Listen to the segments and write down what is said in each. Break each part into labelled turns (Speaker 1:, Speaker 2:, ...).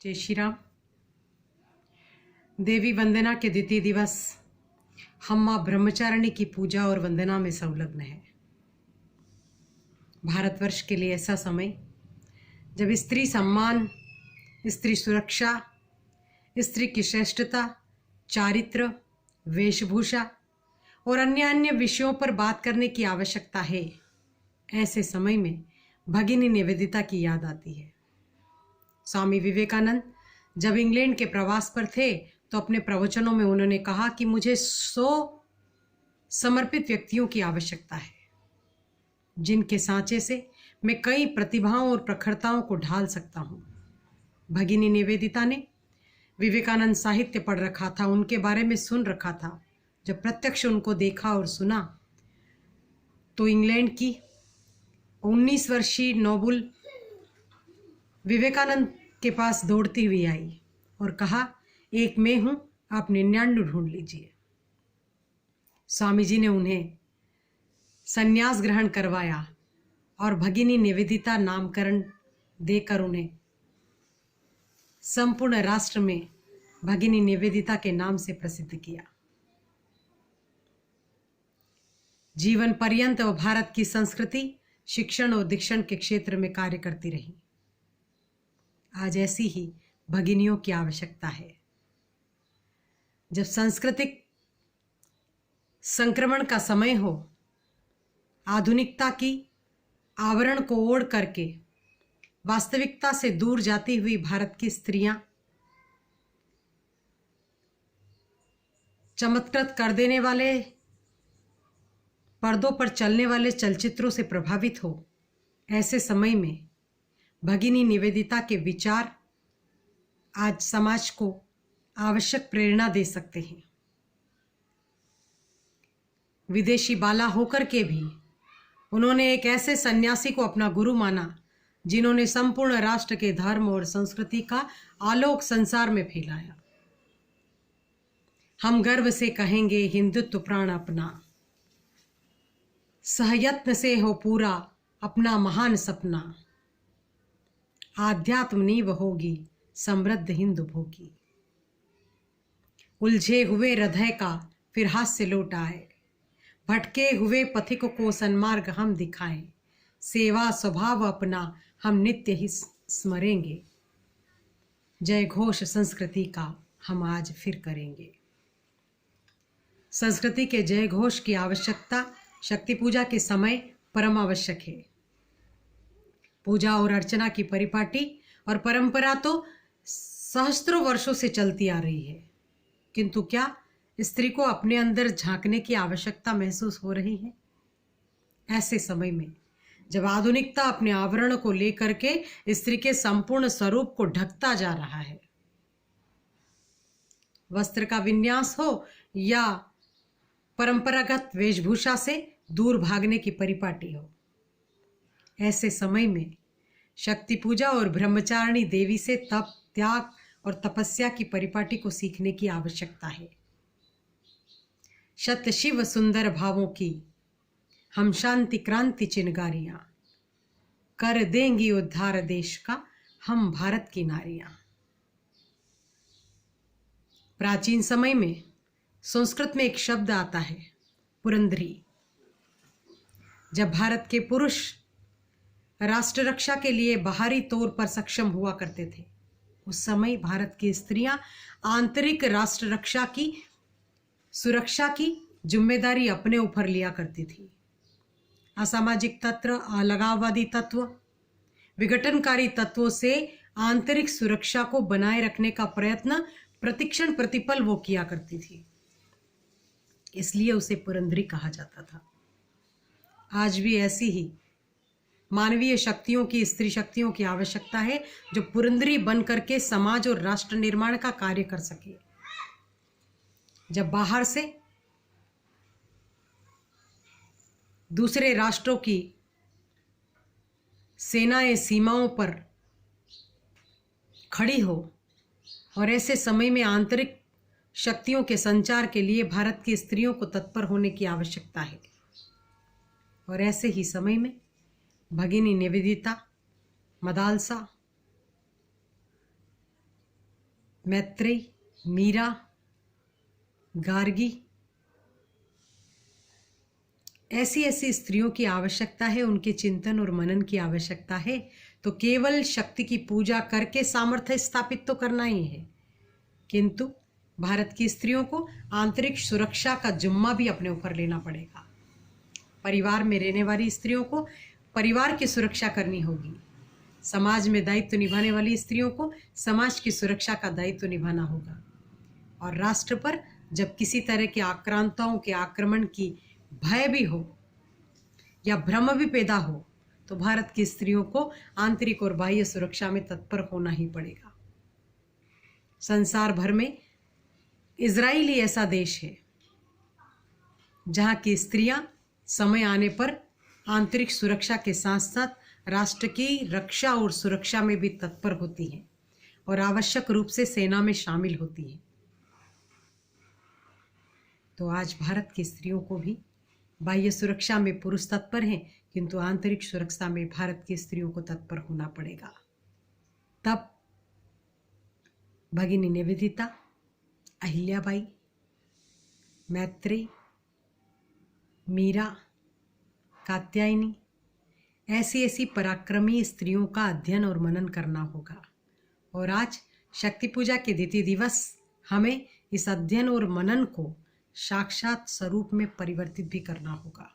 Speaker 1: जय श्री राम। देवी वंदना के द्वितीय दिवस हम माँ ब्रह्मचारिणी की पूजा और वंदना में संलग्न है। भारतवर्ष के लिए ऐसा समय जब स्त्री सम्मान, स्त्री सुरक्षा, स्त्री की श्रेष्ठता, चारित्र, वेशभूषा और अन्य विषयों पर बात करने की आवश्यकता है। ऐसे समय में भगिनी निवेदिता की याद आती है। स्वामी विवेकानंद जब इंग्लैंड के प्रवास पर थे तो अपने प्रवचनों में उन्होंने कहा कि मुझे 100 समर्पित व्यक्तियों की आवश्यकता है, जिनके सांचे से मैं कई प्रतिभाओं और प्रखरताओं को ढाल सकता हूँ। भगिनी निवेदिता ने विवेकानंद साहित्य पढ़ रखा था, उनके बारे में सुन रखा था। जब प्रत्यक्ष उनको देखा और सुना तो इंग्लैंड की 19 वर्षीय नोबुल विवेकानंद के पास दौड़ती हुई आई और कहा, एक मैं हूं, आप 99 ढूंढ लीजिए। स्वामी जी ने उन्हें संन्यास ग्रहण करवाया और भगिनी निवेदिता नामकरण देकर उन्हें संपूर्ण राष्ट्र में भगिनी निवेदिता के नाम से प्रसिद्ध किया। जीवन पर्यंत वो भारत की संस्कृति, शिक्षण और दीक्षण के क्षेत्र में कार्य करती रही। आज ऐसी ही भगिनियों की आवश्यकता है। जब सांस्कृतिक संक्रमण का समय हो, आधुनिकता की आवरण को ओढ़ करके वास्तविकता से दूर जाती हुई भारत की स्त्रियां चमत्कृत कर देने वाले पर्दों पर चलने वाले चलचित्रों से प्रभावित हो, ऐसे समय में भगिनी निवेदिता के विचार आज समाज को आवश्यक प्रेरणा दे सकते हैं। विदेशी बाला होकर के भी उन्होंने एक ऐसे सन्यासी को अपना गुरु माना जिन्होंने संपूर्ण राष्ट्र के धर्म और संस्कृति का आलोक संसार में फैलाया। हम गर्व से कहेंगे हिंदुत्व प्राण अपना, सहयत्न से हो पूरा अपना महान सपना, आध्यात्म नींव होगी समृद्ध हिंदू भोगी। उलझे हुए हृदय का फिर हास्य लौट आए, भटके हुए पथिक को सन्मार्ग हम दिखाएं, सेवा स्वभाव अपना हम नित्य ही स्मरेंगे, जय घोष संस्कृति का हम आज फिर करेंगे। संस्कृति के जय घोष की आवश्यकता शक्ति पूजा के समय परम आवश्यक है। पूजा और अर्चना की परिपाटी और परंपरा तो सहस्त्रों वर्षों से चलती आ रही है, किंतु क्या स्त्री को अपने अंदर झांकने की आवश्यकता महसूस हो रही है? ऐसे समय में जब आधुनिकता अपने आवरण को लेकर के स्त्री के संपूर्ण स्वरूप को ढकता जा रहा है, वस्त्र का विन्यास हो या परंपरागत वेशभूषा से दूर भागने की परिपाटी हो, ऐसे समय में शक्ति पूजा और ब्रह्मचारिणी देवी से तप, त्याग और तपस्या की परिपाटी को सीखने की आवश्यकता है। शत शिव सुंदर भावों की हम शांति क्रांति चिनगारियां, कर देंगी उद्धार देश का हम भारत की नारियां। प्राचीन समय में संस्कृत में एक शब्द आता है पुरंदरी। जब भारत के पुरुष राष्ट्र रक्षा के लिए बाहरी तौर पर सक्षम हुआ करते थे, उस समय भारत की स्त्रियां आंतरिक राष्ट्र रक्षा की सुरक्षा की जिम्मेदारी अपने ऊपर लिया करती थी। असामाजिक तत्व, अलगाववादी तत्व, विघटनकारी तत्वों से आंतरिक सुरक्षा को बनाए रखने का प्रयत्न प्रतिक्षण प्रतिपल वो किया करती थी, इसलिए उसे पुरंदरी कहा जाता था। आज भी ऐसी ही मानवीय शक्तियों की, स्त्री शक्तियों की आवश्यकता है जो पुरंदरी बन करके समाज और राष्ट्र निर्माण का कार्य कर सके। जब बाहर से दूसरे राष्ट्रों की सेनाएं सीमाओं पर खड़ी हो और ऐसे समय में आंतरिक शक्तियों के संचार के लिए भारत की स्त्रियों को तत्पर होने की आवश्यकता है। और ऐसे ही समय में भगिनी निवेदिता, मदालसा, मैत्रेयी, मीरा, गार्गी, ऐसी ऐसी स्त्रियों की आवश्यकता है, उनके चिंतन और मनन की आवश्यकता है। तो केवल शक्ति की पूजा करके सामर्थ्य स्थापित तो करना ही है, किंतु भारत की स्त्रियों को आंतरिक सुरक्षा का जिम्मा भी अपने ऊपर लेना पड़ेगा। परिवार में रहने वाली स्त्रियों को परिवार की सुरक्षा करनी होगी। समाज में दायित्व निभाने वाली स्त्रियों को समाज की सुरक्षा का दायित्व निभाना होगा। और राष्ट्र पर जब किसी तरह के आक्रांताओं के आक्रमण की भय भी हो या भ्रम भी पैदा हो, तो भारत की स्त्रियों को आंतरिक और बाह्य सुरक्षा में तत्पर होना ही पड़ेगा। संसार भर में इजराइल ही ऐसा देश है जहां की स्त्रियां समय आने पर आंतरिक सुरक्षा के साथ साथ राष्ट्र की रक्षा और सुरक्षा में भी तत्पर होती हैं और आवश्यक रूप से सेना में शामिल होती हैं। तो आज भारत की स्त्रियों को भी बाह्य सुरक्षा में पुरुष तत्पर हैं, किंतु आंतरिक सुरक्षा में भारत की स्त्रियों को तत्पर होना पड़ेगा। तब भगिनी निवेदिता, अहिल्याबाई, मैत्रेयी, मीरा, कात्यायनी, ऐसी ऐसी पराक्रमी स्त्रियों का अध्ययन और मनन करना होगा। और आज शक्ति पूजा के द्वितीय दिवस हमें इस अध्ययन और मनन को साक्षात स्वरूप में परिवर्तित भी करना होगा।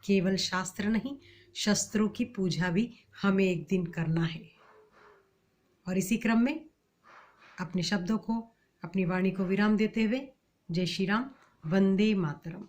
Speaker 1: केवल शास्त्र नहीं, शस्त्रों की पूजा भी हमें एक दिन करना है। और इसी क्रम में अपने शब्दों को, अपनी वाणी को विराम देते हुए जय श्री राम, वंदे मातरम।